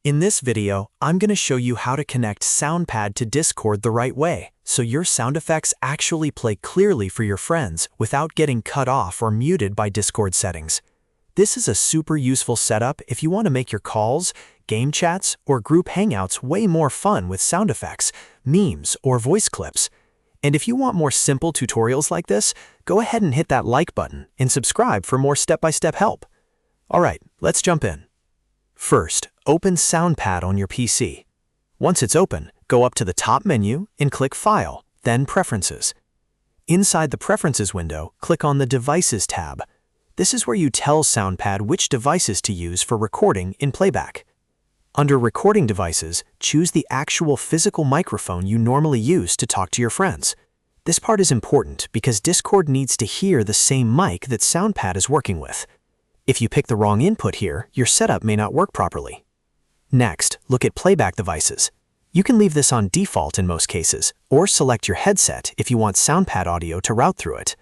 In this video, I'm going to show you how to connect Soundpad to Discord the right way, so your sound effects actually play clearly for your friends without getting cut off or muted by Discord settings. This is a super useful setup if you want to make your calls, game chats, or group hangouts way more fun with sound effects, memes, or voice clips. And if you want more simple tutorials like this, go ahead and hit that like button and subscribe for more step-by-step help. Alright, let's jump in. First, open Soundpad on your PC. Once it's open, go up to the top menu and click File, then Preferences. Inside the Preferences window, click on the Devices tab. This is where you tell Soundpad which devices to use for recording in Playback. Under Recording Devices, choose the actual physical microphone you normally use to talk to your friends. This part is important because Discord needs to hear the same mic that Soundpad is working with. If you pick the wrong input here, your setup may not work properly. Next, look at Playback devices. You can leave this on default in most cases, or select your headset if you want Soundpad audio to route through it.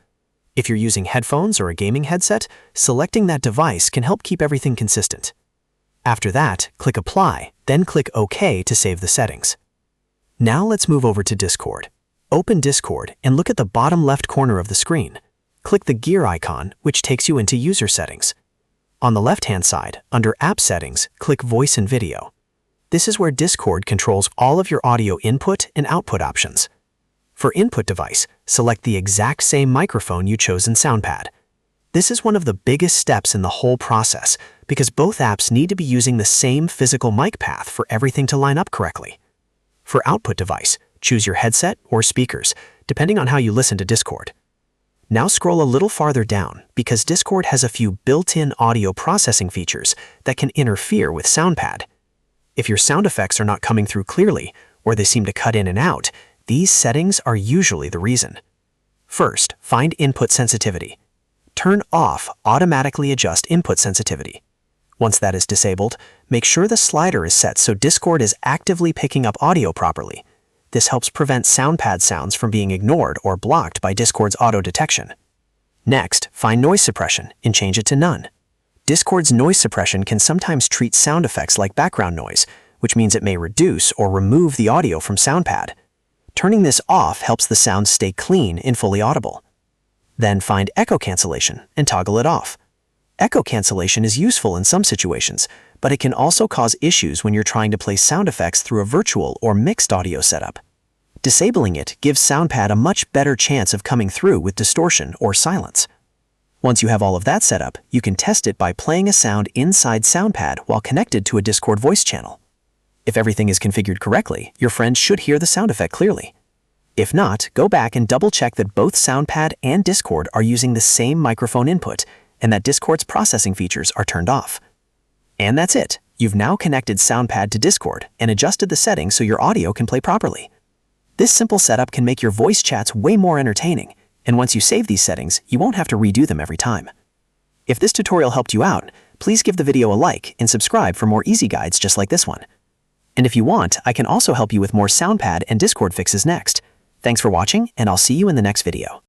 If you're using headphones or a gaming headset, selecting that device can help keep everything consistent. After that, click Apply, then click OK to save the settings. Now let's move over to Discord. Open Discord and look at the bottom left corner of the screen. Click the gear icon, which takes you into User Settings. On the left-hand side, under App Settings, click Voice and Video. This is where Discord controls all of your audio input and output options. For input device, select the exact same microphone you chose in Soundpad. This is one of the biggest steps in the whole process because both apps need to be using the same physical mic path for everything to line up correctly. For output device, choose your headset or speakers, depending on how you listen to Discord. Now scroll a little farther down because Discord has a few built-in audio processing features that can interfere with Soundpad. If your sound effects are not coming through clearly or they seem to cut in and out, these settings are usually the reason. First, find Input Sensitivity. Turn off Automatically Adjust Input Sensitivity. Once that is disabled, make sure the slider is set so Discord is actively picking up audio properly. This helps prevent Soundpad sounds from being ignored or blocked by Discord's auto detection. Next, find Noise Suppression and change it to None. Discord's noise suppression can sometimes treat sound effects like background noise, which means it may reduce or remove the audio from Soundpad. Turning this off helps the sound stay clean and fully audible. Then find Echo Cancellation and toggle it off. Echo cancellation is useful in some situations, but it can also cause issues when you're trying to play sound effects through a virtual or mixed audio setup. Disabling it gives Soundpad a much better chance of coming through with distortion or silence. Once you have all of that set up, you can test it by playing a sound inside Soundpad while connected to a Discord voice channel. If everything is configured correctly, your friends should hear the sound effect clearly. If not, go back and double-check that both Soundpad and Discord are using the same microphone input and that Discord's processing features are turned off. And that's it. You've now connected Soundpad to Discord and adjusted the settings so your audio can play properly. This simple setup can make your voice chats way more entertaining, and once you save these settings, you won't have to redo them every time. If this tutorial helped you out, please give the video a like and subscribe for more easy guides just like this one. And if you want, I can also help you with more Soundpad and Discord fixes next. Thanks for watching, and I'll see you in the next video.